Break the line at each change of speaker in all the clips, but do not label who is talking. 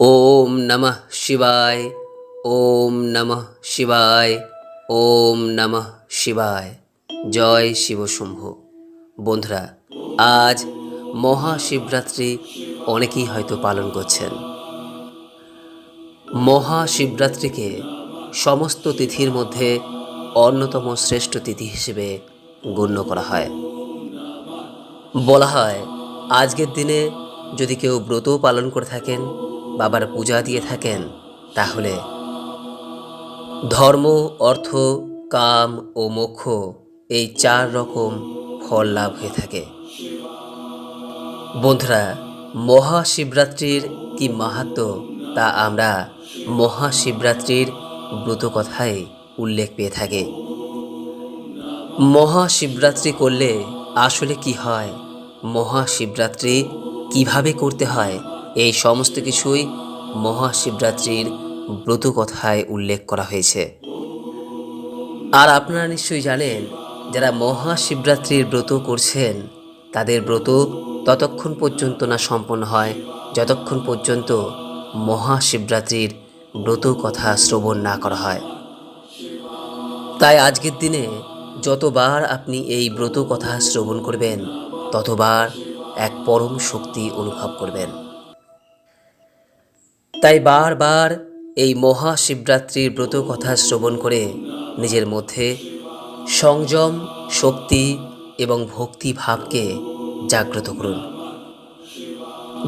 ওম নমঃ শিবায়। ওম নমঃ শিবায়। ওম নমঃ শিবায়। জয় শিবশম্ভু। বন্ধুরা, আজ মহাশিবরাত্রি অনেকেই হয়তো পালন করছেন। মহাশিবরাত্রিকে সমস্ত তিথির মধ্যে অন্যতম শ্রেষ্ঠ তিথি হিসেবে গণ্য করা হয়। বলা হয়, আজকের দিনে যদি কেউ ব্রত পালন করে থাকেন, বাবার পূজা দিয়ে থাকেন, তাহলে ধর্ম, অর্থ, কাম ও মোক্ষ এই 4 রকম ফল লাভ হয়ে থাকে। বন্ধুরা, মহাশিবরাত্রির কি মাহাত্ম্য তা আমরা মহাশিবরাত্রির ব্রত কথায় উল্লেখ পেয়ে থাকি। মহাশিবরাত্রি করলে আসলে কি হয়, মহাশিবরাত্রি কিভাবে করতে হয়, এই সমস্ত কিছুই মহাশিবরাত্রির ব্রত কথায় উল্লেখ করা হয়েছে। আর আপনারা নিশ্চয়ই জানেন, যারা মহাশিবরাত্রির ব্রত করছেন তাদের ব্রত ততক্ষণ পর্যন্ত না সম্পন্ন হয় যতক্ষণ পর্যন্ত মহাশিবরাত্রির ব্রত কথা শ্রবণ না করা হয়। তাই আজকের দিনে যতবার আপনি এই ব্রত কথা শ্রবণ করবেন, ততবার এক পরম শক্তি অনুভব করবেন। তাই বারবার এই মহাশিবরাত্রির ব্রত কথা শ্রবণ করে নিজের মধ্যে সংযম, শক্তি এবং ভক্তি ভাবকে জাগ্রত করুন।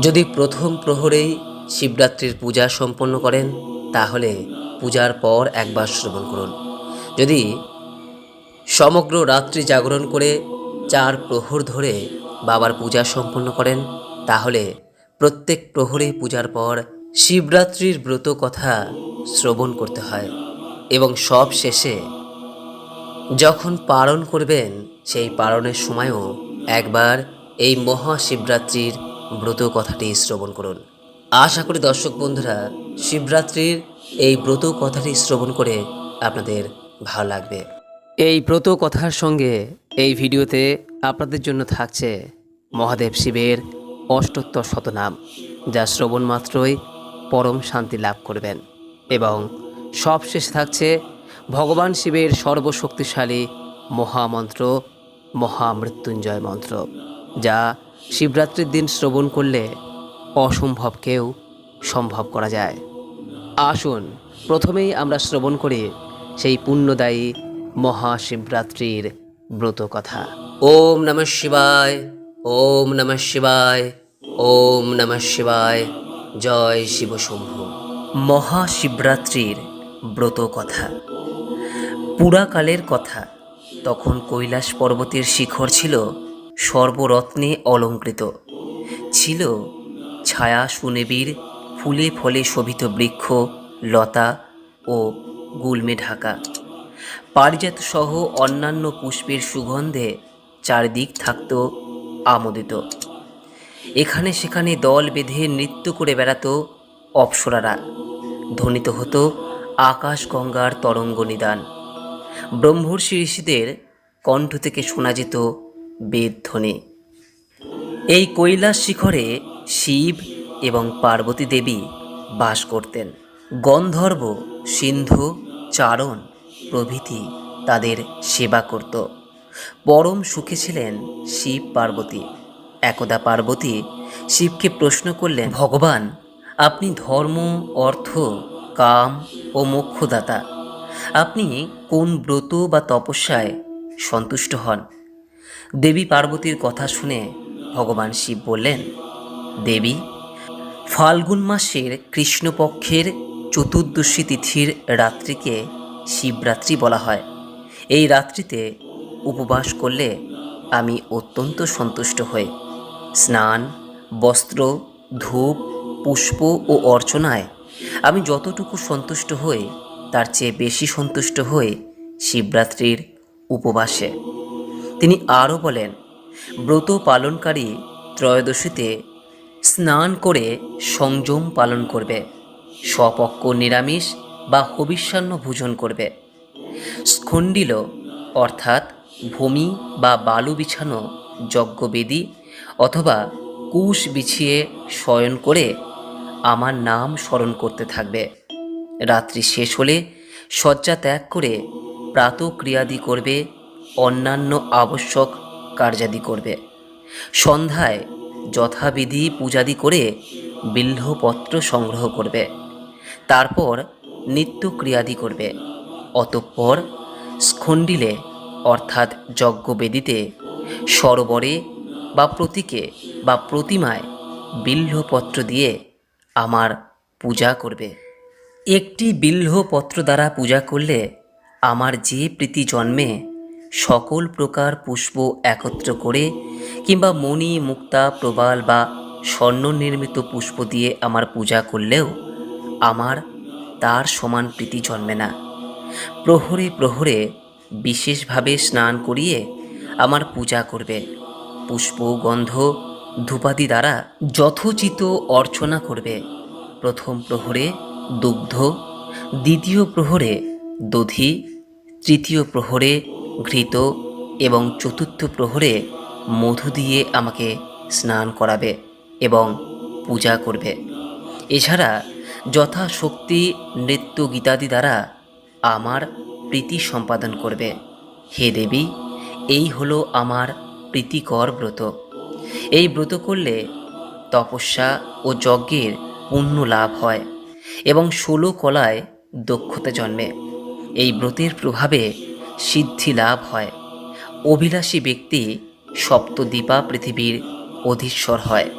যদি প্রথম প্রহরেই শিবরাত্রির পূজা সম্পন্ন করেন, তাহলে পূজার পর একবার শ্রবণ করুন। যদি সমগ্র রাত্রি জাগরণ করে 4 প্রহর ধরে বাবার পূজা সম্পন্ন করেন, তাহলে প্রত্যেক প্রহরে পূজার পর শিবরাত্রির ব্রত কথা শ্রবণ করতে হয় এবং সব শেষে যখন পালন করবেন, সেই পালনের সময়ও একবার এই মহাশিবরাত্রির ব্রত কথাটি শ্রবণ করুন। আশা করি দর্শক বন্ধুরা, শিবরাত্রির এই ব্রত কথাটি শ্রবণ করে আপনাদের ভালো লাগবে। এই ব্রত কথার সঙ্গে এই ভিডিওতে আপনাদের জন্য থাকছে মহাদেব শিবের অষ্টোত্তর শতনাম, যা শ্রবণ মাত্রই পরম শান্তি লাভ করবেন। এবং সবশেষে থাকছে ভগবান শিবের সর্বশক্তিশালী মহামন্ত্র, মহামৃত্যুঞ্জয় মন্ত্র, যা শিবরাত্রির দিন শ্রবণ করলে অসম্ভবকেও সম্ভব করা যায়। আসুন প্রথমেই আমরা শ্রবণ করি সেই পুণ্যদায়ী মহাশিবরাত্রির ব্রত কথা। ওম নমঃ শিবায়। ওম নমঃ শিবায়। ওম নমঃ শিবায়। জয় শিবশম্ভু। মহাশিবরাত্রির ব্রত কথা। পুরাকালের কথা, তখন কৈলাস পর্বতের শিখর ছিল সর্বরত্নে অলঙ্কৃত। ছিল ছায়া সুনিবিড়, ফুলে ফলে শোভিত বৃক্ষ, লতা ও গুল্মে ঢাকা। পারিজাত সহ অন্যান্য পুষ্পের সুগন্ধে চারিদিক থাকত আমোদিত। এখানে সেখানে দল বেঁধে নৃত্য করে বেড়াত অপ্সরারা। ধ্বনিত হতো আকাশ গঙ্গার তরঙ্গ নিদান। ব্রহ্মর্ষি ঋষিদের কণ্ঠ থেকে শোনা যেত বেদধ্বনি। এই কৈলাস শিখরে শিব এবং পার্বতী দেবী বাস করতেন। গন্ধর্ব, সিন্ধু, চারণ প্রভৃতি তাদের সেবা করত। পরম সুখে ছিলেন শিব পার্বতী। একদা পার্বতী শিবকে প্রশ্ন করলেন, ভগবান, আপনি ধর্ম, অর্থ, কাম ও মোক্ষদাতা। আপনি কোন ব্রত বা তপস্যায় সন্তুষ্ট হন? দেবী পার্বতীর কথা শুনে ভগবান শিব বললেন, দেবী, ফাল্গুন মাসের কৃষ্ণপক্ষের চতুর্দশী তিথির রাত্রিকে শিবরাত্রি বলা হয়। এই রাত্রিতে উপবাস করলে আমি অত্যন্ত সন্তুষ্ট হই। স্নান, বস্ত্র, ধূপ, পুষ্প ও অর্চনায় আমি যতটুকু সন্তুষ্ট হই, তার চেয়ে বেশি সন্তুষ্ট হই শিবরাত্রির উপবাসে। তিনি আরও বলেন, ব্রত পালনকারী ত্রয়োদশীতে স্নান করে সংযম পালন করবে, স্বপক্ষ নিরামিষ বা হবিষ্যান্ন ভোজন করবে। স্খণ্ডিল অর্থাৎ ভূমি বা বালু বিছানো যজ্ঞবেদী অথবা কুশ বিছিয়ে শয়ন করে আমার নাম স্মরণ করতে থাকবে। রাত্রি শেষ হলে শয্যা ত্যাগ করে প্রাতঃক্রিয়াদি করবে, অন্যান্য আবশ্যক কার্যাদি করবে। সন্ধ্যায় যথাবিধি পূজাদি করে বিল্বপত্র সংগ্রহ করবে। তারপর নিত্যক্রিয়াদি করবে। অতঃপর স্খণ্ডিলে অর্থাৎ যজ্ঞবেদিতে, সরোবরে বা প্রতীকে বা প্রতিমায় বিল্বপত্র দিয়ে আমার পূজা করবে। একটি বিল্বপত্র দ্বারা পূজা করলে আমার যে প্রীতি জন্মে, সকল প্রকার পুষ্প একত্র করে কিংবা মণি, মুক্তা, প্রবাল বা স্বর্ণ নির্মিত পুষ্প দিয়ে আমার পূজা করলেও আমার তার সমান প্রীতি জন্মে না। প্রহরে প্রহরে বিশেষভাবে স্নান করিয়ে আমার পূজা করবে। পুষ্প, গন্ধ, ধূপাদি দ্বারা যথোচিত অর্চনা করবে। প্রথম প্রহরে দুগ্ধ, দ্বিতীয় প্রহরে দধি, তৃতীয় প্রহরে ঘৃত এবং চতুর্থ প্রহরে মধু দিয়ে আমাকে স্নান করাবে এবং পূজা করবে। এছাড়া যথাশক্তি নৃত্য গীতাদি দ্বারা আমার প্রীতি সম্পাদন করবে। হে দেবী, এই হলো আমার প্রীতিকর ব্রত। এই ব্রত করলে তপস্যা ও যজ্ঞের পুণ্য লাভ হয় এবং 16 কলায় দক্ষতা জন্মে। এই ব্রতের প্রভাবে সিদ্ধি লাভ হয়। অভিলাষী ব্যক্তি সপ্তদ্বীপা পৃথিবীর অধীশ্বর হয়।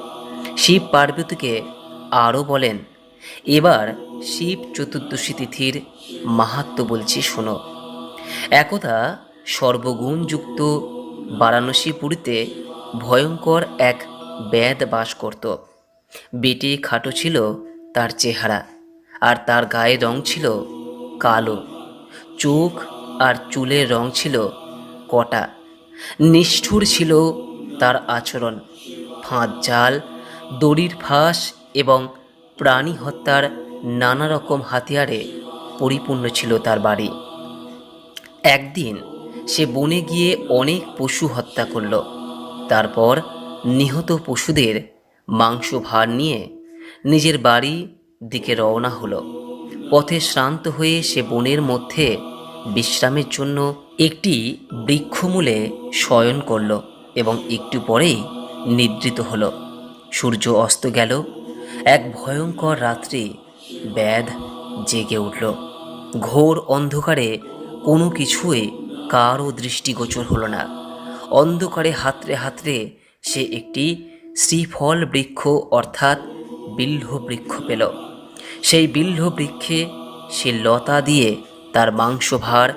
শিব পার্বতীকে আরও বলেন, এবার শিব চতুর্দশী তিথির মাহাত্ম্য বলছি শোনো। একদা সর্বগুণযুক্ত বারাণসীপুরীতে ভয়ঙ্কর এক ব্যাধ বাস করত। বেটে খাটো ছিল তার চেহারা, আর তার গায়ের রং ছিল কালো। চোখ আর চুলের রং ছিল কটা। নিষ্ঠুর ছিল তার আচরণ। ফাঁদ জাল, দড়ির ফাঁস এবং প্রাণী হত্যার নানা রকম হাতিয়ারে পরিপূর্ণ ছিল তার বাড়ি। একদিন সে বনে গিয়ে অনেক পশু হত্যা করল। তারপর নিহত পশুদের মাংস ভার নিয়ে নিজের বাড়ি দিকে রওনা হলো। পথে শ্রান্ত হয়ে সে বনের মধ্যে বিশ্রামের জন্য একটি বৃক্ষমূলে শয়ন করল এবং একটু পরেই নিদ্রিত হলো। সূর্য অস্ত গেল। এক ভয়ঙ্কর রাত্রি ব্যাধ জেগে উঠল। ঘোর অন্ধকারে কোনো কিছুই কারও দৃষ্টিগোচর হলো না। অন্ধকারে হাতড়ে হাতড়ে সে একটি শ্রীফল বৃক্ষ অর্থাৎ বিল্ব বৃক্ষ পেল। সেই বিল্ব বৃক্ষে সে লতা দিয়ে তার মাংসভার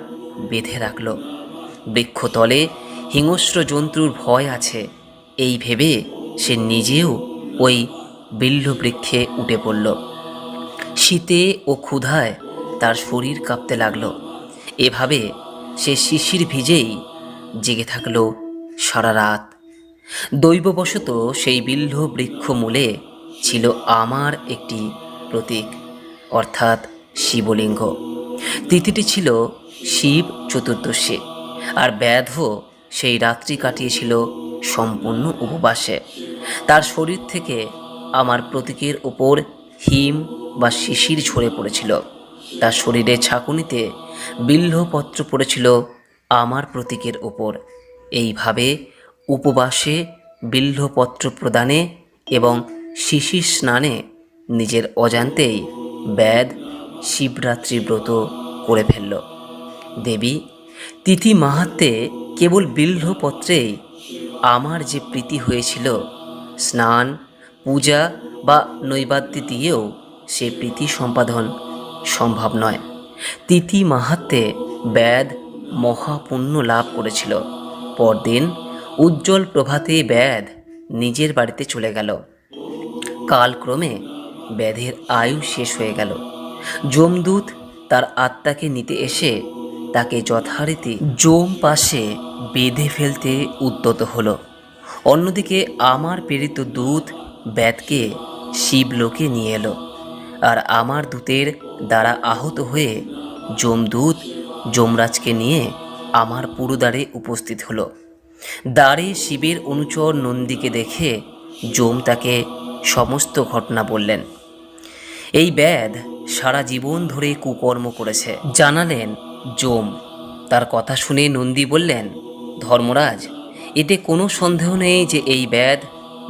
বেঁধে রাখল। বৃক্ষতলে হিংস্র জন্তুর ভয় আছে এই ভেবে সে নিজেও ওই বিল্ব বৃক্ষে উঠে পড়ল। শীতে ও ক্ষুধায় তার শরীর কাঁপতে লাগল। এভাবে সে শিশির ভিজেই জেগে থাকল সারা রাত। দৈববশত সেই বিল্ব বৃক্ষ মূলে ছিল আমার একটি প্রতীক অর্থাৎ শিবলিঙ্গ। তিথিটি ছিল শিব চতুর্দশী, আর ব্যাধও সেই রাত্রি কাটিয়েছিল সম্পূর্ণ উপবাসে। তার শরীর থেকে আমার প্রতীকের ওপর হিম বা শিশির ঝরে পড়েছিল। তার শরীরের ছাঁকুনিতে বিল্বপত্র পড়েছিল আমার প্রতীকের ওপর। এইভাবে উপবাসে বিল্বপত্র প্রদানে এবং শিশির স্নানে নিজের অজান্তেই ব্যাধ শিবরাত্রি ব্রত করে ফেলল। দেবী, তিথি মাহাত্ম্যে কেবল বিল্বপত্রেই আমার যে প্রীতি হয়েছিল, স্নান, পূজা বা নৈবেদ্য দিয়েও সে প্রীতি সম্পাদন সম্ভব নয়। তিথি মাহাত্ম্যে ব্যাধ মহাপুণ্য লাভ করেছিল। পরদিন উজ্জ্বল প্রভাতে ব্যাধ নিজের বাড়িতে চলে গেল। কালক্রমে ব্যাধের আয়ু শেষ হয়ে গেল। যমদূত তার আত্মাকে নিতে এসে তাকে যথারীতি যম পাশে বেঁধে ফেলতে উদ্যত হলো। অন্যদিকে আমার প্রেরিত দূত ব্যাধকে শিবলোকে নিয়ে এলো, আর আমার দূতের দ্বারা আহত হয়ে যমদূত যমরাজকে নিয়ে আমার পুরদ্বারে উপস্থিত হলো। দ্বারে শিবের অনুচর নন্দীকে দেখে যম তাকে সমস্ত ঘটনা বললেন। এই ব্যাধ সারা জীবন ধরে কুকর্ম করেছে, জানালেন যম। তার কথা শুনে নন্দী বললেন, ধর্মরাজ, এতে কোনো সন্দেহ নেই যে এই ব্যাধ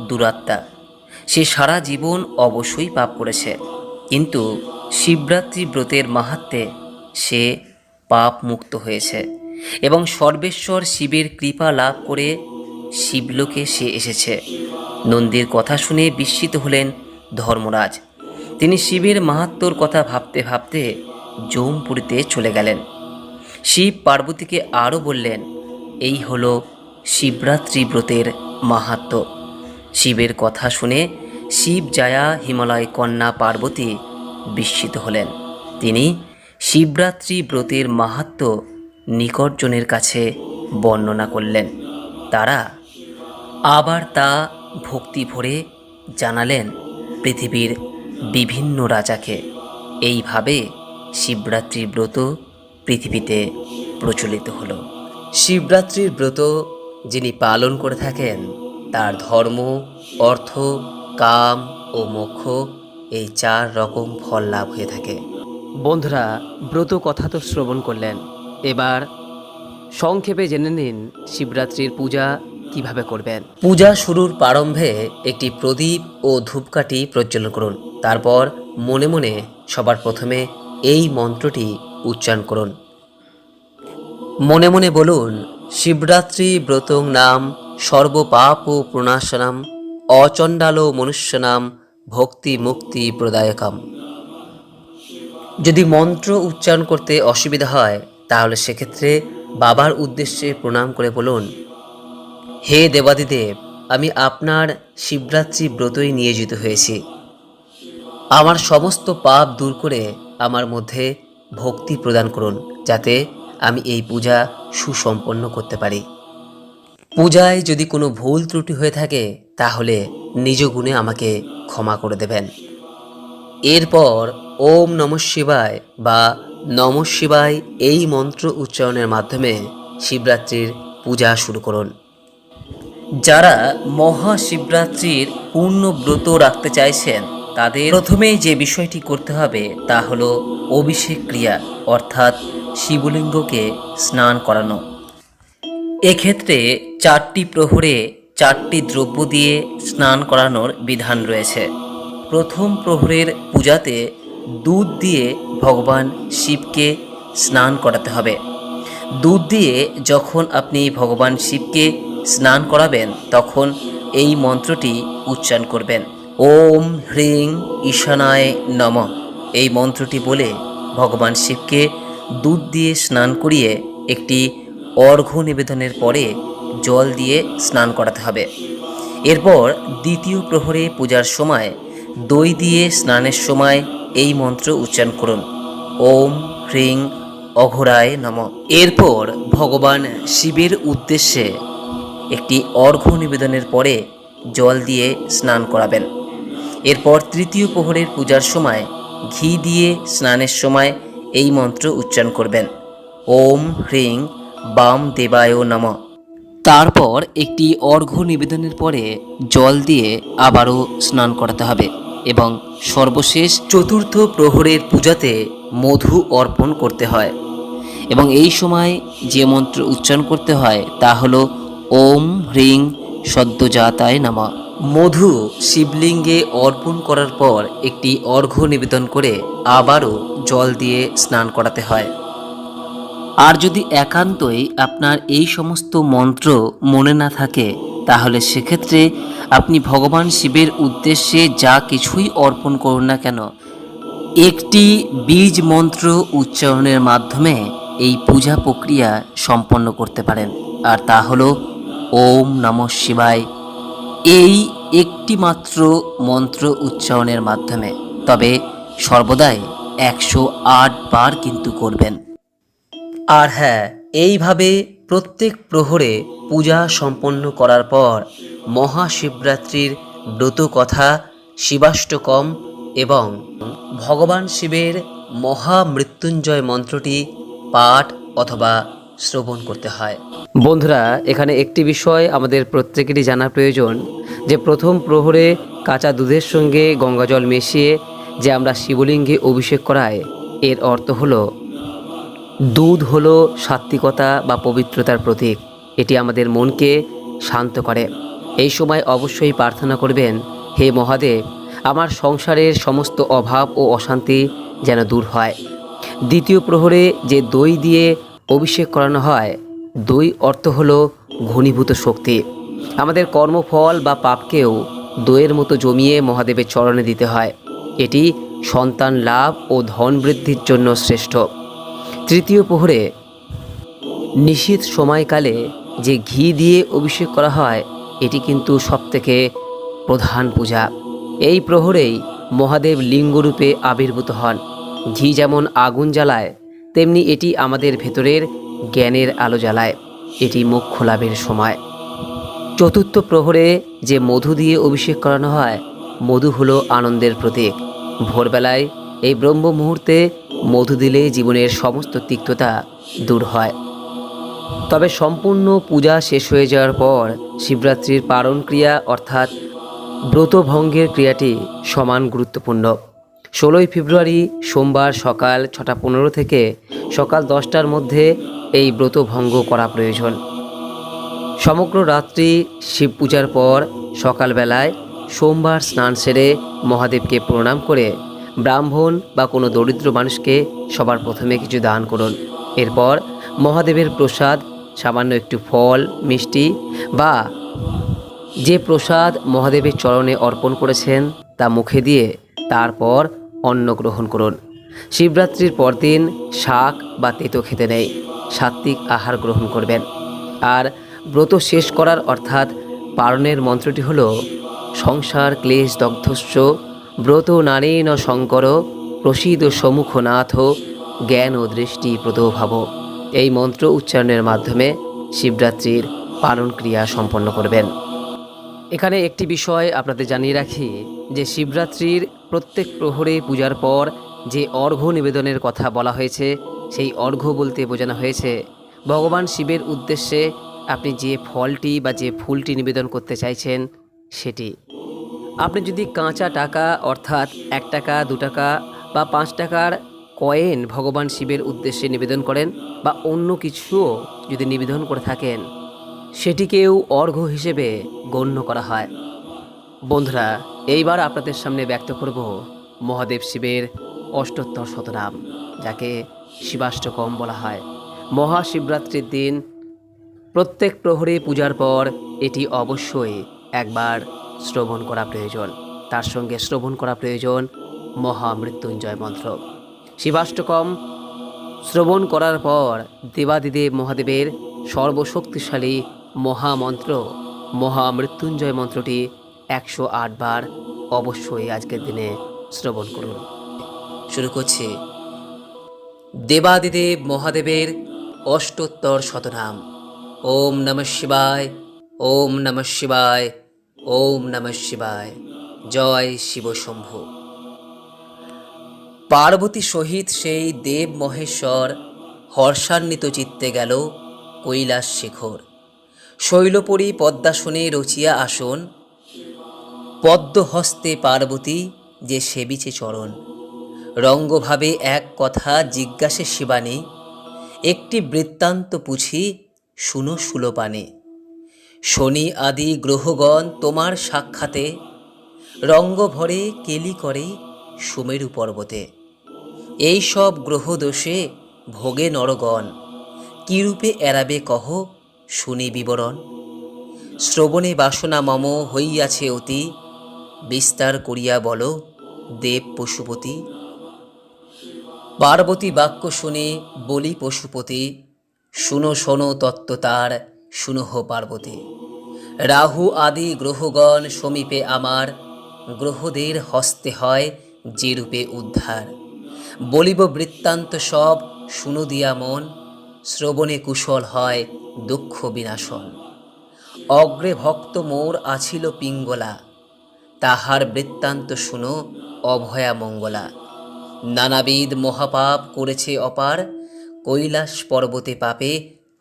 দুরাত্মা। সে সারা জীবন অবশ্যই পাপ করেছে, কিন্তু শিবরাত্রি ব্রতের মাহাত্ম্যে সে পাপ মুক্ত হয়েছে এবং সর্বেশ্বর শিবের কৃপা লাভ করে শিবলোকে সে এসেছে। নন্দীর কথা শুনে বিস্মিত হলেন ধর্মরাজ। তিনি শিবের মাহাত্ম্যর কথা ভাবতে ভাবতে যমপুরীতে চলে গেলেন। শিব পার্বতীকে আরও বললেন, এই হলো শিবরাত্রি ব্রতের মাহাত্ম্য। শিবের কথা শুনে শিব জায়া হিমালয় কন্যা পার্বতী বিস্মিত হলেন। তিনি শিবরাত্রি ব্রতের মাহাত্ম্য নিকটজনের কাছে বর্ণনা করলেন। তারা আবার তা ভক্তি ভরে জানালেন পৃথিবীর বিভিন্ন রাজাকে। এইভাবে শিবরাত্রির ব্রত পৃথিবীতে প্রচলিত হলো। শিবরাত্রির ব্রত যিনি পালন করে থাকেন তার ধর্ম, অর্থ, কাম ও মোক্ষ এই 4 রকম ফল লাভ হয়ে থাকে। বন্ধুরা, ব্রত কথা তো শ্রবণ করলেন, এবার সংক্ষেপে জেনে নিন শিবরাত্রির পূজা কিভাবে করবেন। পূজা শুরুর প্রারম্ভে একটি প্রদীপ ও ধূপকাঠি প্রজ্বলন করুন। তারপর মনে মনে সবার প্রথমে এই মন্ত্রটি উচ্চারণ করুন। মনে মনে বলুন, শিবরাত্রি ব্রতং নাম সর্বপাপ প্রণাশনাম অচণ্ডালো মনুষ্যনাম ভক্তি মুক্তি প্রদায়কম। যদি মন্ত্র উচ্চারণ করতে অসুবিধা হয় তাহলে সেক্ষেত্রে বাবার উদ্দেশ্যে প্রণাম করে বলুন, হে দেবাদিদেব, আমি আপনার শিবরাত্রি ব্রতই নিয়োজিত হয়েছি। আমার সমস্ত পাপ দূর করে আমার মধ্যে ভক্তি প্রদান করুন, যাতে আমি এই পূজা সুসম্পন্ন করতে পারি। পূজায় যদি কোনো ভুল ত্রুটি হয়ে থাকে তাহলে নিজ গুণে আমাকে ক্ষমা করে দেবেন। এরপর ওম নমঃ শিবায় বা নমঃ শিবায় এই মন্ত্র উচ্চারণের মাধ্যমে শিবরাত্রির পূজা শুরু করুন। যারা মহাশিবরাত্রির পূর্ণ ব্রত রাখতে চাইছেন তাদের প্রথমেই যে বিষয়টি করতে হবে তা হলো অভিষেক ক্রিয়া, অর্থাৎ শিবলিঙ্গকে স্নান করানো। এক্ষেত্রে 4টি প্রহরে 4টি দ্রব্য দিয়ে স্নান করানোর বিধান রয়েছে। প্রথম প্রহরের পূজাতে দুধ দিয়ে ভগবান শিবকে স্নান করাতে হবে। দুধ দিয়ে যখন আপনি ভগবান শিবকে স্নান করাবেন তখন এই মন্ত্রটি উচ্চারণ করবেন, ওম হ্রিং ঈশানায় নমঃ। এই মন্ত্রটি বলে ভগবান শিবকে দুধ দিয়ে স্নান করিয়ে একটি অর্ঘ্য নিবেদনের পরে জল দিয়ে স্নান করাতে হবে। এরপর দ্বিতীয় প্রহরে পূজার সময় দই দিয়ে স্নানের সময় এই মন্ত্র উচ্চারণ করুন, ওম হ্রিং অঘোরায় নমঃ। এরপর ভগবান শিবের উদ্দেশ্যে একটি অর্ঘ্য নিবেদনের পরে জল দিয়ে স্নান করাবেন। এরপর তৃতীয় প্রহরের পূজার সময় ঘি দিয়ে স্নানের সময় এই মন্ত্র উচ্চারণ করবেন, ওম হ্রিং বাম দেবায় নমঃ। তারপর একটি অর্ঘ্য নিবেদনের পরে জল দিয়ে আবারও স্নান করাতে হবে এবং সর্বশেষ চতুর্থ প্রহরের পূজাতে মধু অর্পণ করতে হয় এবং এই সময় যে মন্ত্র উচ্চারণ করতে হয় তা হলো ওম হ্রিং সদ্যজাতায় নমঃ। মধু শিবলিঙ্গে অর্পণ করার পর একটি অর্ঘ্য নিবেদন করে আবারও জল দিয়ে স্নান করাতে হয়। আর যদি একান্তই আপনার এই সমস্ত মন্ত্র মনে না থাকে তাহলে সেক্ষেত্রে আপনি ভগবান শিবের উদ্দেশ্যে যা কিছুই অর্পণ করুন না কেন, একটি বীজ মন্ত্র উচ্চারণের মাধ্যমে এই পূজা প্রক্রিয়া সম্পন্ন করতে পারেন, আর তা হলো ওম নমঃ শিবায়। এই একটি মাত্র মন্ত্র উচ্চারণের মাধ্যমে, তবে সর্বদাই 108 বার কিন্তু করবেন। আর হ্যাঁ, এইভাবে প্রত্যেক প্রহরে পূজা সম্পন্ন করার পর মহাশিবরাত্রির ব্রত কথা, শিবাষ্টকম এবং ভগবান শিবের মহামৃত্যুঞ্জয় মন্ত্রটি পাঠ অথবা শ্রবণ করতে হয়। বন্ধুরা, এখানে একটি বিষয় আমাদের প্রত্যেকেরই জানা প্রয়োজন যে প্রথম প্রহরে কাঁচা দুধের সঙ্গে গঙ্গাজল মিশিয়ে যে আমরা শিবলিঙ্গে অভিষেক করাই, এর অর্থ হলো দুধ হলো সাত্ত্বিকতা বা পবিত্রতার প্রতীক। এটি আমাদের মনকে শান্ত করে। এই সময় অবশ্যই প্রার্থনা করবেন, হে মহাদেব, আমার সংসারের সমস্ত অভাব ও অশান্তি যেন দূর হয়। দ্বিতীয় প্রহরে যে দই দিয়ে অভিষেক করানো হয়, দই অর্থ হলো ঘনীভূত শক্তি। আমাদের কর্মফল বা পাপকেও দইয়ের মতো জমিয়ে মহাদেবের চরণে দিতে হয়। এটি সন্তান লাভ ও ধন বৃদ্ধির জন্য শ্রেষ্ঠ। তৃতীয় প্রহরে নিশীথ সময়কালে যে ঘি দিয়ে অভিষেক করা হয়, এটি কিন্তু সবথেকে প্রধান পূজা। এই প্রহরেই মহাদেব লিঙ্গরূপে আবির্ভূত হন। ঘি যেমন আগুন জ্বালায়, তেমনি এটি আমাদের ভেতরের জ্ঞানের আলো জ্বালায়। এটি মোক্ষ লাভের সময়। চতুর্থ প্রহরে যে মধু দিয়ে অভিষেক করানো হয়, মধু হলো আনন্দের প্রতীক। ভোরবেলায় এই ব্রহ্ম মুহূর্তে মধু দিলে জীবনের সমস্ত তিক্ততা দূর হয়। তবে সম্পূর্ণ পূজা শেষ হয়ে যাওয়ার পর শিবরাত্রির পারণ ক্রিয়া অর্থাৎ ব্রতভঙ্গের ক্রিয়াটি সমান গুরুত্বপূর্ণ। 16ই ফেব্রুয়ারি সোমবার সকাল 6:15 থেকে সকাল 10টার মধ্যে এই ব্রতভঙ্গ করা প্রয়োজন। সমগ্র রাত্রি শিব পূজার পর সকালবেলায় সোমবার স্নান সেরে মহাদেবকে প্রণাম করে ব্রাহ্মণ বা কোনো দরিদ্র মানুষকে সবার প্রথমে কিছু দান করুন। এরপর মহাদেবের প্রসাদ, সামান্য একটু ফল, মিষ্টি বা যে প্রসাদ মহাদেবের চরণে অর্পণ করেছেন তা মুখে দিয়ে তারপর অন্ন গ্রহণ করুন। শিবরাত্রির পরদিন শাক বা তেতো খেতে নেই, সাত্ত্বিক আহার গ্রহণ করবেন। আর ব্রত শেষ করার অর্থাৎ পারণের মন্ত্রটি হল, সংসার ক্লেশ দগ্ধস্য ব্রত নারীণ শঙ্কর প্রসীদ সম্মুখনাথ জ্ঞান ও দৃষ্টি প্রদভাব। এই মন্ত্র উচ্চারণের মাধ্যমে শিবরাত্রির পালন ক্রিয়া সম্পন্ন করবেন। এখানে একটি বিষয় আপনাদের জানিয়ে রাখি যে শিবরাত্রির প্রত্যেক প্রহরে পূজার পর যে অর্ঘ্য নিবেদনের কথা বলা হয়েছে, সেই অর্ঘ্য বলতে বোঝানো হয়েছে ভগবান শিবের উদ্দেশ্যে আপনি যে ফলটি বা যে ফুলটি নিবেদন করতে চাইছেন সেটি। আপনি যদি কাঁচা টাকা অর্থাৎ 1 টাকা, 2 টাকা বা 5 টাকার কয়েন ভগবান শিবের উদ্দেশ্যে নিবেদন করেন বা অন্য কিছুও যদি নিবেদন করে থাকেন, সেটিকেও অর্ঘ্য হিসেবে গণ্য করা হয়। বন্ধুরা, এইবার আপনাদের সামনে ব্যক্ত করব মহাদেব শিবের অষ্টোত্তর শতনাম, যাকে শিবাষ্টকম বলা হয়। মহাশিবরাত্রির দিন প্রত্যেক প্রহরে পূজার পর এটি অবশ্যই একবার শ্রবণ করা প্রয়োজন। তার সঙ্গে শ্রবণ করা প্রয়োজন মহামৃত্যুঞ্জয় মন্ত্র। শিবাষ্টকম শ্রবণ করার পর দেবাদিদেব মহাদেবের সর্বশক্তিশালী মহামন্ত্র মহামৃত্যুঞ্জয় মন্ত্রটি 108 বার অবশ্যই আজকের দিনে শ্রবণ করুন। শুরু করছি দেবাদিদেব মহাদেবের অষ্টোত্তর শতনাম। ওম নমঃ শিবায়, ওম নমঃ শিবায়, ওম নমঃ শিবায়। জয় শিব শম্ভু। পার্বতী সহিত সেই দেব মহেশ্বর হর্ষান্বিত চিত্তে গেল কৈলাস শিখর। শৈলপরি পদ্মাসনে রচিয়া আসন, পদ্মহস্তে পার্বতী যে সেবিছে চরণ। রঙ্গভাবে এক কথা জিজ্ঞাসে শিবানী, একটি বৃত্তান্ত পুছি শুনো সুলোপানে। শনি আদি গ্রহগণ তোমার সাক্ষাতে, রঙ্গভরে কেলি করে সুমেরু পর্বতে। এই সব গ্রহদোষে ভোগে নরগণ, কিরূপে এড়াবে কহ শুনি বিবরণ। শ্রবণে বাসনা মম হইয়াছে অতি, বিস্তার করিয়া বল দেব পশুপতি। পার্বতী বাক্য শুনে বলি পশুপতি, শুনো শোনো তত্ত্ব তার শুনহ পার্বতী। রাহু আদি গ্রহগণ সমীপে আমার, গ্রহদের হস্তে হয় যে রূপে উদ্ধার। বলিব বৃত্তান্ত সব শুনো দিয়া মন, শ্রবণে কুশল হয় দুঃখ বিনাশন। অগ্রে ভক্ত মোর আছিল পিঙ্গলা, তাহার বৃত্তান্ত শুনো অভয়া মঙ্গলা। নানাবিধ মহাপাপ করেছে অপার, কৈলাস পর্বতে পাপে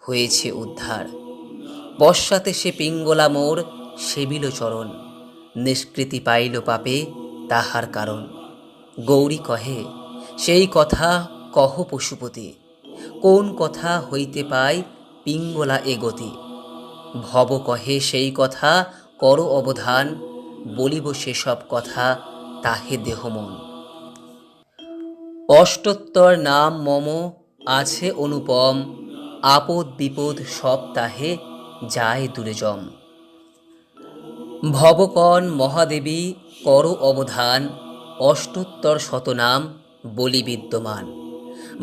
হয়েছে উদ্ধার। পশ্চাতে সে পিঙ্গলা মোর সেবিল চরণ, নিষ্কৃতি পাইল পাপে তাহার কারণ। গৌরী কহে, সেই কথা কহ পশুপতি, কোন কথা হইতে পায় পিঙ্গলা এ গতি। ভব কহে, সেই কথা কর অবধান, বলিব সেসব কথা তাহে দেহ মন। অষ্টোত্তর নাম মম আছে অনুপম, আপদ বিপদ সব তাহে যায় দূরে জম। ভবকন মহাদেবী কর অবধান, অষ্টোত্তর শতনাম বলি বিদ্যমান।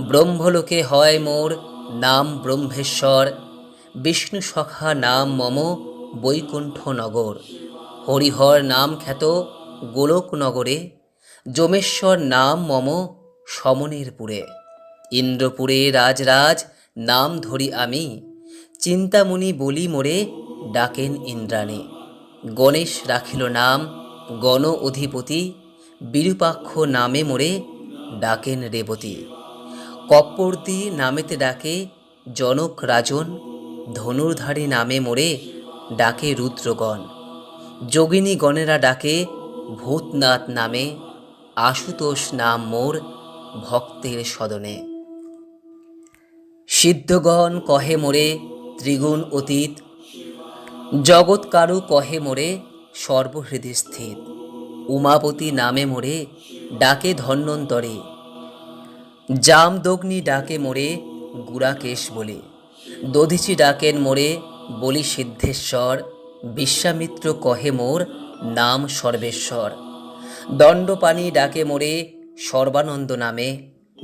ব্রহ্মলোকে হয় মোর নাম ব্রহ্মেশ্বর, বিষ্ণু সখা নাম মম বৈকুণ্ঠ নগর। হরিহর নাম খ্যাত গোলক নগরে, যমেশ্বর নাম মম সমনেরপুরে। ইন্দ্রপুরে রাজরাজ নাম ধরি আমি, চিন্তামণি বলি মোরে ডাকেন ইন্দ্রাণী। গণেশ রাখিল নাম গণ অধিপতি, বিরূপাক্ষ নামে মোরে ডাকেন রেবতী। কপ্পর্তি নামেতে ডাকে জনক রাজন, ধনুর্ধারী নামে মোরে ডাকে রুদ্রগণ। যোগিনী গণেরা ডাকে ভূতনাথ নামে, আশুতোষ নাম মোর ভক্তের সদনে। সিদ্ধগণ কহে মোরে ত্রিগুণ অতীত, জগৎকারু কহে মোরে সর্বহৃদে স্থিত। উমাপতি নামে মোরে ডাকে ধন্বন্তরে, জামদগ্নি ডাকে মোরে গুড়াকেশ বলে। দধিচি ডাকেন মোরে বলি সিদ্ধেশ্বর, বিশ্বামিত্র কহে মোর নাম সর্বেশ্বর। দণ্ডপাণি ডাকে মোরে সর্বানন্দ নামে,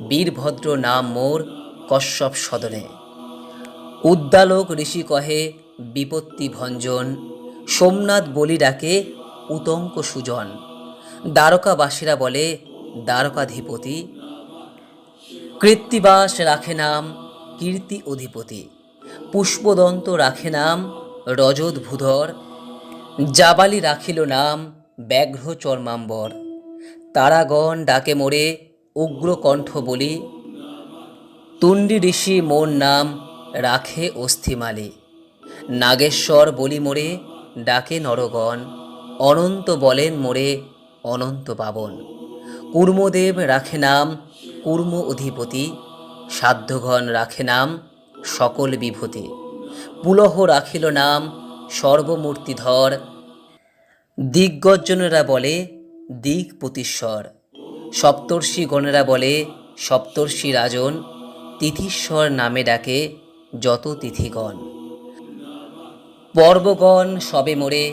বীরভদ্র নাম মোর কশ্যপ সদনে। উদ্দালক ঋষি কহে বিপত্তি ভঞ্জন, সোমনাথ বলি ডাকে উতঙ্ক সুজন। দ্বারকাবাসীরা বলে দ্বারকাধিপতি, কৃত্তিবাস রাখে নাম কীর্তি অধিপতি। পুষ্পদন্ত রাখে নাম রজতভূধর, জাবালি রাখিল নাম ব্যাঘ্র চর্মাম্বর। তারাগণ ডাকে মোরে উগ্রকণ্ঠ বলি, তুণ্ডী ঋষি মোর নাম রাখে অস্থিমালি। নাগেশ্বর বলি মোরে ডাকে নরগণ, অনন্ত বলেন মোরে অনন্ত পাবন। কূর্মদেব রাখে নাম কূর্ম অধিপতি, সাধ্যঘন রাখে নাম সকল বিভূতি। পুলহ রাখিল নাম সর্বমূর্তিধর, দিগ্গজনেরা বলে দিকপতিশ্বর। সপ্তর্ষিগণেরা বলে সপ্তর্ষি রাজন, তিথিশ্বর নামে ডাকে যত তিথিগণ। পর্বগণ সবে মোরে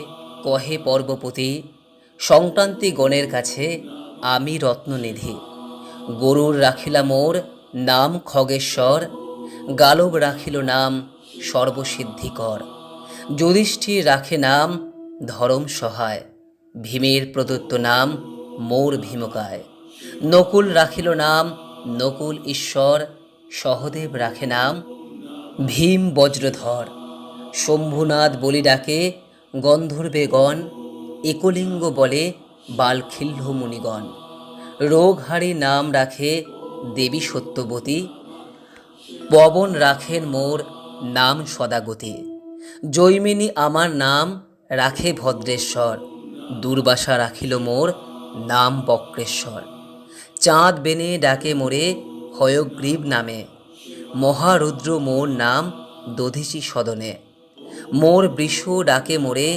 কহে পর্বপতি, সংক্রান্তি গণের কাছে আমি রত্ননিধি। গরুর রাখিলা মোর নাম খগেশ্বর, গালব রাখিল নাম সর্বসিদ্ধিকর। যুধিষ্ঠির রাখে নাম ধরম সহায়, ভীমের প্রদত্ত নাম মোর ভীমকায়। নকুল রাখিল নাম নকুল ঈশ্বর, সহদেব রাখে নাম ভীম বজ্রধর। শম্ভুনাথ বলি ডাকে গন্ধর্বেগণ, একলিঙ্গ বলে বালখিল্য মুনিগণ। রোগহারি নাম রাখে দেবী সত্যবতী, পবন রাখেন মোর নাম সদাগতি। জৈমিনী আমার নাম রাখে ভদ্রেশ্বর, দুর্বাসা রাখিল মোর নাম বক্রেশ্বর। চাঁদ বেনে ডাকে মোরে হয়গ্রীব নামে, মহারুদ্র মোর নাম দধিচি সদনে। মোর বৃষ ডাকে মোরে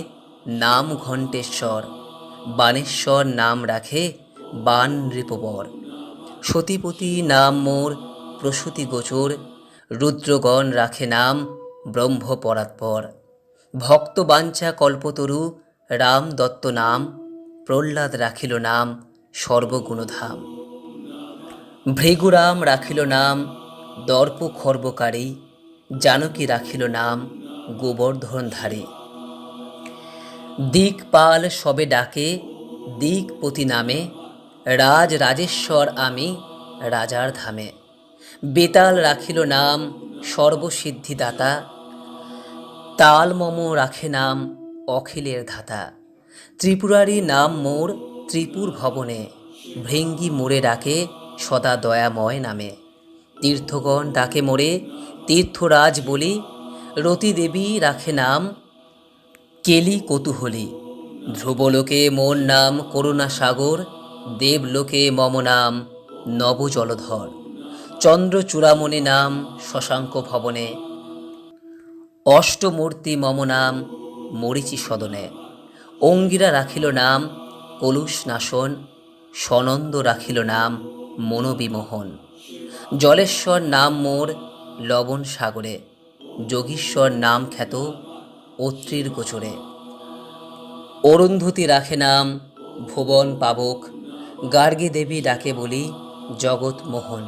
নাম ঘণ্টেশ্বর, বানেশ্বর নাম রাখে বান নৃপবর। সতীপতি নাম মোর প্রসূতি গোচর, রুদ্রগণ রাখে নাম ব্রহ্মপরাৎপর। ভক্তবাঞ্ছা কল্পতরু রাম দত্ত নাম, প্রহ্লাদ রাখিল নাম সর্বগুণধাম। ভৃগুরাম রাখিল নাম দর্প খর্বকারী, জানকী রাখিল নাম গোবর্ধনধারী। দিকপাল সবে ডাকে দিকপতি নামে, রাজ রাজেশ্বর আমি রাজার ধামে। বেতাল রাখিল নাম সর্বসিদ্ধিদাতা, তাল মম রাখে নাম অখিলের ধাতা। ত্রিপুরারি নাম মোর ত্রিপুর ভবনে, ভৃঙ্গি মোরে ডাকে সদা দয়াময় নামে। তীর্থগণ ডাকে মোরে তীর্থরাজ বলি, রতিদেবী রাখে নাম কেলি কৌতূহলী। ধ্রুবলোকে মোর নাম করুণা সাগর, দেবলোকে মম নাম নবজলধর, চন্দ্রচূড়ামণি নাম শশাঙ্ক ভবনে, অষ্টমূর্তি মম নাম মরীচি সদনে, অঙ্গিরা রাখিল নাম কলুষ নাশন, সনন্দ রাখিল নাম মনোবিমোহন, জলেশ্বর নাম মোর লবণ সাগরে, যোগীশ্বর নাম খ্যাত অত্রির গোচরে, অরুন্ধতী রাখে নাম ভুবন পাবক, গার্গী দেবী ডাকে বলি জগৎ মোহন,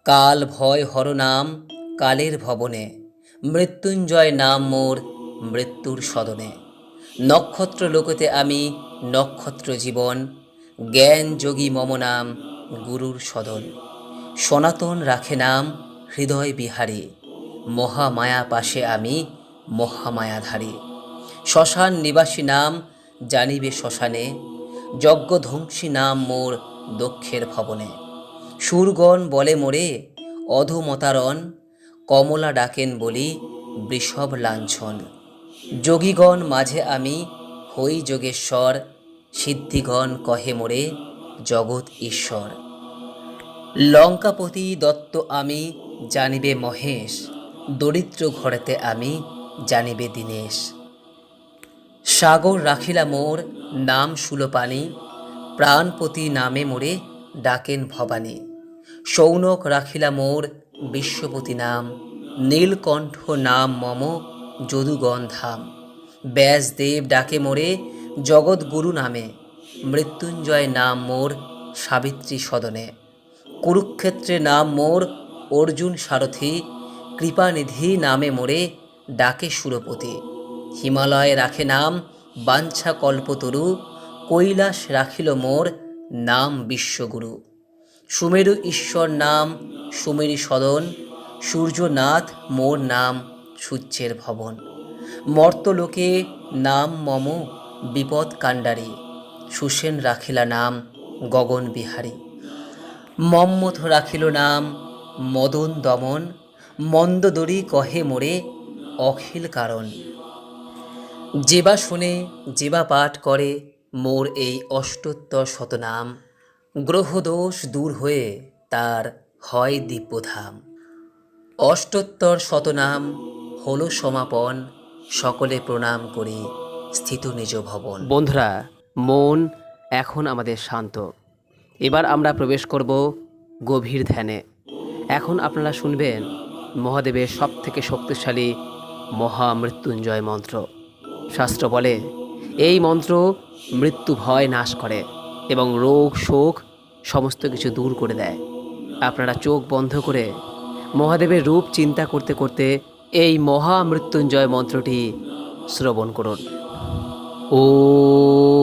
কাল ভয় হর নাম কালের ভবনে, মৃত্যুঞ্জয় নাম মোর মৃত্যুর সদনে, নক্ষত্র লোকতে আমি নক্ষত্র জীবন, জ্ঞান যোগী মম নাম গুরুর সদন, সনাতন রাখে নাম হৃদয় বিহারী, মহামায়া পাশে আমি মহামায়াধারী, শ্মশান নিবাসী নাম জানিবে শ্মশানে, যজ্ঞধ্বংসী নাম মোর দক্ষের ভবনে, সুরগণ বলে মোরে অধমতারণ, কমলা ডাকেন বলি বৃষভ লাঞ্ছন, যোগীগণ মাঝে আমি হই যোগেশ্বর, সিদ্ধিগণ কহে মোরে জগৎ ঈশ্বর, লঙ্কাপতি দত্ত আমি জানিবে মহেশ, দরিদ্র ঘরেতে আমি জানিবে দীনেশ, সাগর রাখিলা মোর নাম শূলপাণি, প্রাণপতি নামে মোরে ডাকেন ভবানী, শৌনক রাখিলা মোর বিশ্বপতি নাম, নীলকণ্ঠ নাম মম যদুগণ ধাম, ব্যাসদেব ডাকে মোরে জগৎগুরু নামে, মৃত্যুঞ্জয় নাম মোর সাবিত্রী সদনে, কুরুক্ষেত্রে নাম মোর অর্জুন সারথি, কৃপানিধি নামে মোরে ডাকে সুরপতি, হিমালয়ে রাখে নাম বাঞ্ছা কল্পতরু, কৈলাস রাখিল মোর নাম বিশ্বগুরু, সুমেরু ঈশ্বর নাম সুমেরী সদন, সূর্যনাথ মোর নাম সূর্যের ভবন, মর্তলোকে নাম মম বিপদ কাণ্ডারী, সুসেন রাখিলা নাম গগন বিহারী, মম্মথ রাখিল নাম মদন দমন, মন্দোদরী কহে মোরে অখিল কারণ, যেবা শুনে যেবা পাঠ করে মোর এই অষ্টোত্তর শতনাম, গ্রহদোষ দূর হয়ে তার হয় দিব্যধাম, অষ্টোত্তর শতনাম হলো সমাপন, সকলে প্রণাম করি স্থিত নিজ ভবন। বন্ধুরা, মন এখন আমাদের শান্ত। এবার আমরা প্রবেশ করব গভীর ধ্যানে। এখন আপনারা শুনবেন মহাদেবের সবথেকে শক্তিশালী মহামৃত্যুঞ্জয় মন্ত্র। শাস্ত্র বলে এই মন্ত্র মৃত্যু ভয় নাশ করে এবং রোগ শোক সমস্ত কিছু দূর করে দেয়। আপনারা চোখ বন্ধ করে মহাদেবের রূপ চিন্তা করতে করতে এই মহামৃত্যুঞ্জয় মন্ত্রটি শ্রবণ করুন।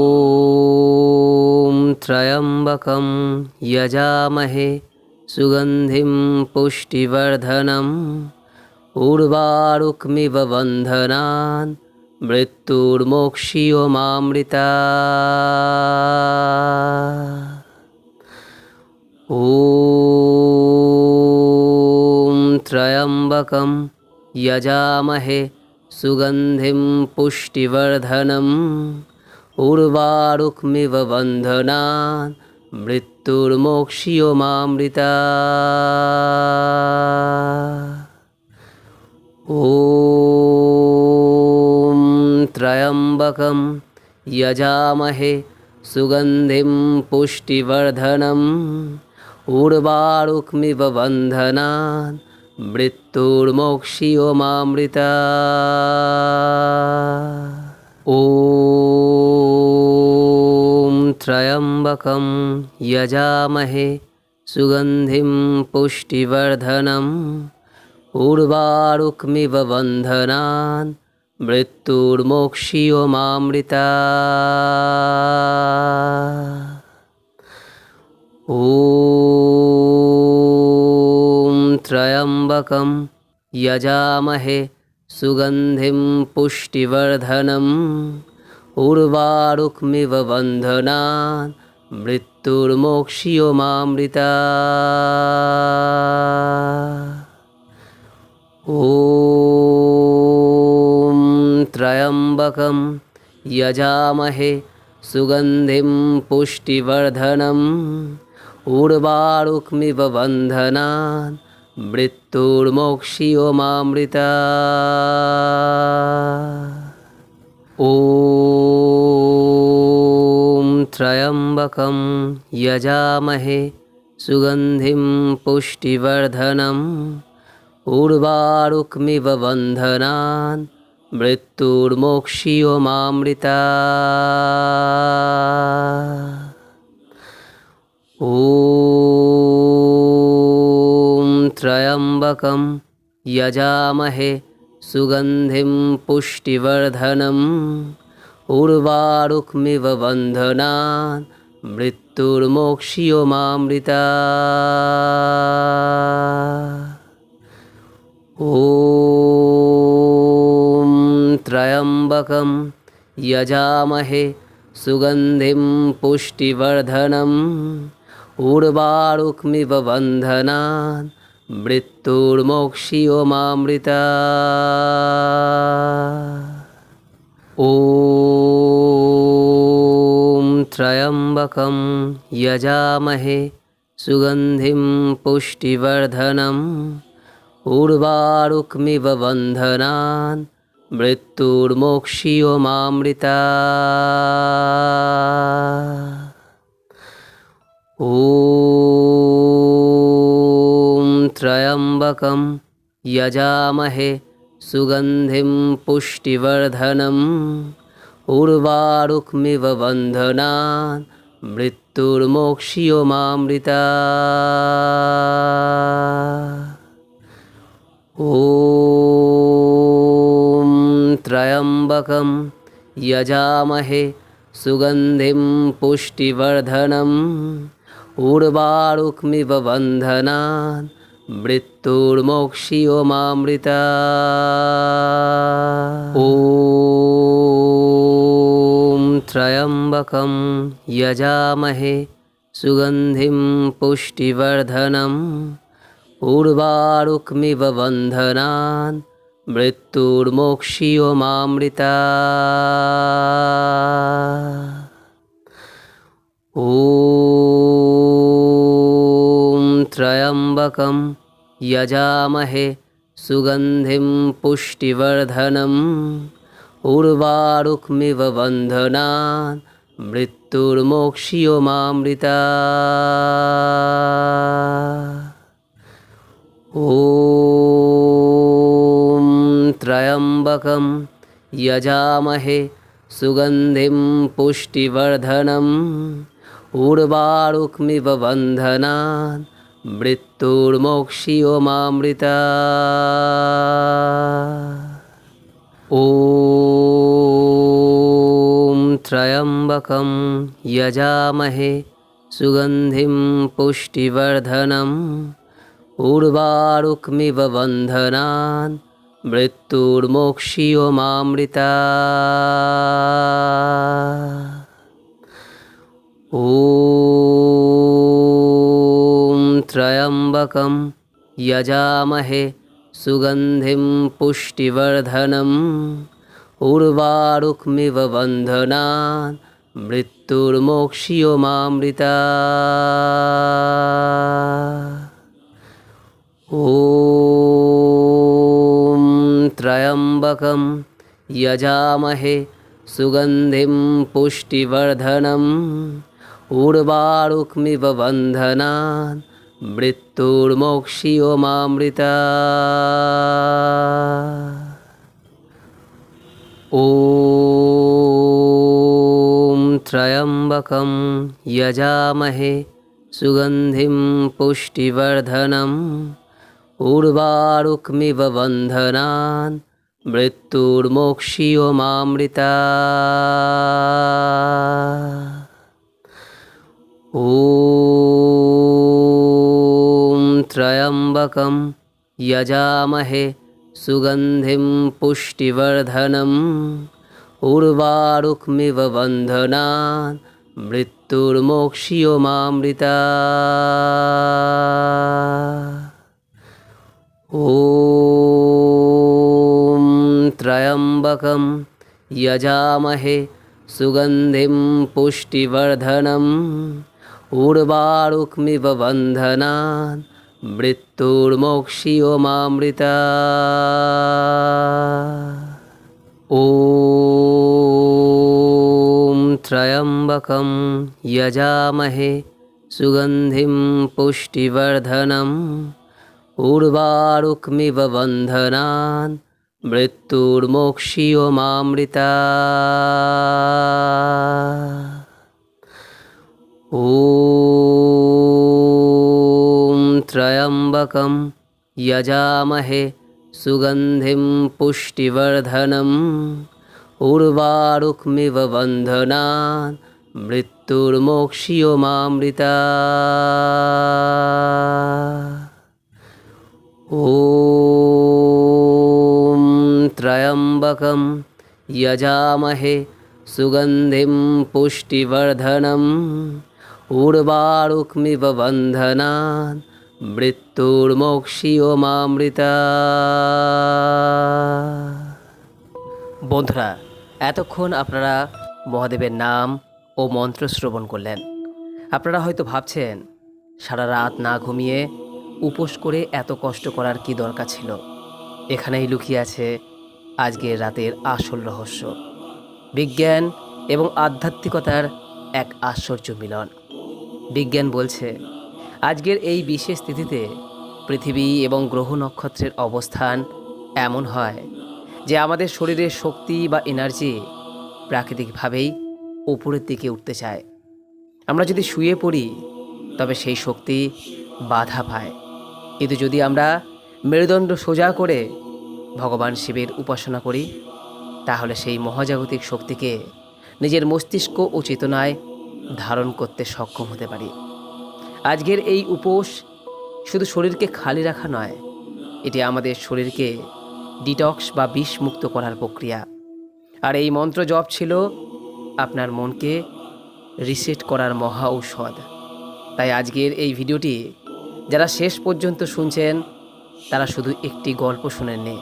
ওম ত্রয়ম্বকম যজামহে সুগন্ধিম পুষ্টিবর্ধনম উর্বারুকমিব বন্ধনান মৃত্যুর্মোক্ষীয়মামৃতা। ওম ত্রয়ম্বকম যজামহে সুগন্ধিম পুষ্টিবর্ধনম উর্বারুকমিব বন্ধনান মৃত্যুর্মোক্ষীয়মামৃতা। ওম ত্রয়ম্বকম যজামহে সুগন্ধিম পুষ্টিবর্ধনম উর্বারুকমিব বন্ধনান মৃত্যুর্মোক্ষীয়মামৃতা। ওম ত্রয়ম্বকম যজামহে সুগন্ধিম পুষ্টিবর্ধনম উর্বারুকমিব বন্ধনান মৃত্যুর্মোক্ষীয়মামৃতা। ওম ত্রয়ম্বকম যজামহে সুগন্ধিম পুষ্টিবর্ধনম উর্বারুকমিব বন্ধনান মৃত্যুর্মোক্ষীয়মামৃতা। ওম ত্রয়ম্বকম যজামহে सुगन्धिं पुष्टिवर्धनम् उर्वारुकमिव बन्धनान् मृत्युर्मोक्ष्योमामृता। ॐ त्र्यम्बकं यजामहे सुगन्धिं पुष्टिवर्धनम् उर्वारुकमिव बन्धनान् मृत्युर्मोक्ष्योमामृता। ॐ त्र्यम्बकं यजामहे सुगन्धिं पुष्टिवर्धनम् उर्वारुकमिव बन्धनान् मृत्युर्मोक्ष्योमामृता। ॐ त्र्यम्बकं यजामहे सुगन्धिं पुष्टिवर्धनम् उर्वारुकमिव बन्धनान् मृत्युर्मोक्ष्योमामृता। ॐ त्र्यम्बकं यजामहे सुगन्धिं पुष्टिवर्धनम् उर्वारुकमिव बन्धनान् मृत्युर्मोक्ष्योमामृता। ॐ त्र्यम्बकं यजामहे सुगन्धिं पुष्टिवर्धनम् उर्वारुकमिव बन्धनान् मृत्युर्मोक्ष्योमामृता। ॐ त्र्यम्बकं यजामहे सुगन्धिं पुष्टिवर्धनम् उर्वारुकमिव बन्धनान् मृत्युर्मोक्ष्योमामृता। ॐ त्र्यम्बकं यजामहे सुगन्धिं पुष्टिवर्धनम् उर्वारुकमिव बन्धनान् मृत्युर्मोक्ष्योमामृता। ॐ त्र्यम्बकं यजामहे सुगन्धिं पुष्टिवर्धनम् उर्वारुकमिव बन्धनान् मृत्युर्मोक्ष्योमामृता। ॐ त्र्यम्बकं यजामहे सुगन्धिं पुष्टिवर्धनम् उर्वारुकमिव बन्धनान् मृत्युर्मोक्ष्योमामृता। ॐ त्र्यम्बकं यजामहे सुगन्धिं पुष्टिवर्धनम् उर्वारुकमिव बन्धनान् मृत्युर्मोक्ष्योमामृता। ॐ त्र्यम्बकं यजामहे सुगन्धिं पुष्टिवर्धनम् उर्वारुकमिव बन्धनान् मृत्युर्मोक्ष्योमामृता। ॐ त्र्यम्बकं यजामहे सुगन्धिं पुष्टिवर्धनम् उर्वारुकमिव बन्धनान् मृत्युर्मोक्ष्योमामृता। ॐ त्र्यम्बकं यजामहे सुगन्धिं पुष्टिवर्धनम् उर्वारुकमिव बन्धनान् मृत्युर्मोक्ष्योमामृता। ॐ त्र्यम्बकं यजामहे सुगन्धिं पुष्टिवर्धनम् उर्वारुकमिव बन्धनान् मृत्युर्मोक्ष्योमामृता। ॐ त्र्यम्बकं यजामहे সুগন্ধিম পুষ্টিবর্ধনম উর্বারুকমিব বন্ধনান মৃত্যুর্মোক্ষীয়মামৃতা। ওম ত্র্যম্বকম যজামহে সুগন্ধিম পুষ্টিবর্ধনম উর্বারুকমিব বন্ধনান মৃত্যুর্মোক্ষীয়মামৃতা। ওম ত্র্যম্বকম যজামহে সুগন্ধিম পুষ্টিবর্ধনম উর্বারুকমিব বন্ধনান মৃত্যুর্মোক্ষীয়মামৃতা। ওম ত্র্যম্বকম যজামহে সুগন্ধিম পুষ্টিবর্ধনম উর্বারুকমিব বন্ধনান মৃত্যুর্মোক্ষীয়মামৃতা। বন্ধুরা, এতক্ষণ আপনারা মহাদেবের নাম ও মন্ত্র শ্রবণ করলেন। আপনারা হয়তো ভাবছেন, সারা রাত না ঘুমিয়ে উপোস করে এত কষ্ট করার কি দরকার ছিল। এখানেই লুকিয়ে আছে আজকের রাতের আসল রহস্য, বিজ্ঞান এবং আধ্যাত্মিকতার এক আশ্চর্য মিলন। বিজ্ঞান বলছে, আজকের এই বিশেষ তিথিতে পৃথিবী এবং গ্রহ নক্ষত্রের অবস্থান এমন হয় যে আমাদের শরীরের শক্তি বা এনার্জি প্রাকৃতিকভাবেই উপরের দিকে উঠতে চায়। আমরা যদি শুয়ে পড়ি তবে সেই শক্তি বাধা পায়, কিন্তু যদি আমরা মেরুদণ্ড সোজা করে ভগবান শিবের উপাসনা করি তাহলে সেই মহাজাগতিক শক্তিকে নিজের মস্তিষ্ক ও চেতনায় ধারণ করতে সক্ষম হতে পারি। আজকের এই উপোস শুধু শরীরকে খালি রাখা নয়, এটি আমাদের শরীরকে ডিটক্স বা বিষমুক্ত করার প্রক্রিয়া। আর এই মন্ত্র জপ ছিল আপনার মনকে রিসেট করার মহা ঔষধ। তাই আজকের এই ভিডিওটি যারা শেষ পর্যন্ত শুনছেন তারা শুধু একটি গল্প শুনেননি,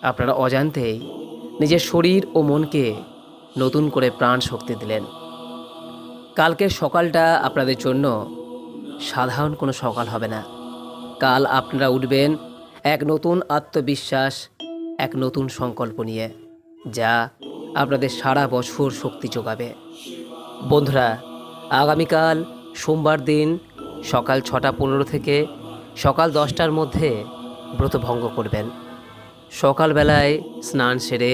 আপনারা অজান্তেই নিজের শরীর ও মনকে নতুন করে প্রাণ শক্তি দিলেন। কালকের সকালটা আপনাদের জন্য সাধারণ কোনো সকাল হবে না। কাল আপনারা উঠবেন এক নতুন আত্মবিশ্বাস, এক নতুন সংকল্প নিয়ে, যা আপনাদের সারা বছর শক্তি যোগাবে। বন্ধুরা, আগামীকাল সোমবার দিন সকাল 6:15 থেকে সকাল 10টার মধ্যে ব্রত ভঙ্গ করবেন। সকালবেলায় স্নান সেরে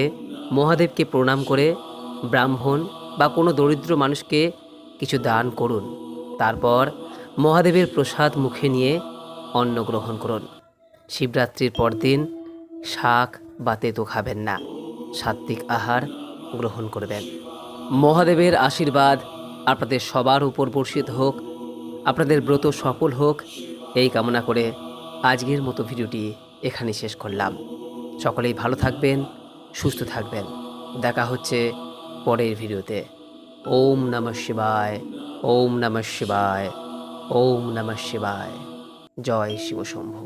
মহাদেবকে প্রণাম করে ব্রাহ্মণ বা কোনো দরিদ্র মানুষকে কিছু দান করুন। তারপর মহাদেবের প্রসাদ মুখে নিয়ে অন্ন গ্রহণ করুন। শিবরাত্রির পরদিন শাক বা তেতো খাবেন না, সাত্ত্বিক আহার গ্রহণ করবেন। মহাদেবের আশীর্বাদ আপনাদের সবার উপর বর্ষিত হোক, আপনাদের ব্রত সফল হোক, এই কামনা করে আজকের মতো ভিডিওটি এখানে শেষ করলাম। সকলেই ভালো থাকবেন, সুস্থ থাকবেন। দেখা হচ্ছে পরের ভিডিওতে। ওম নমঃ শিবায়, ওম নমঃ শিবায়, ওম নমঃ শিবায়। জয় শিব শম্ভু।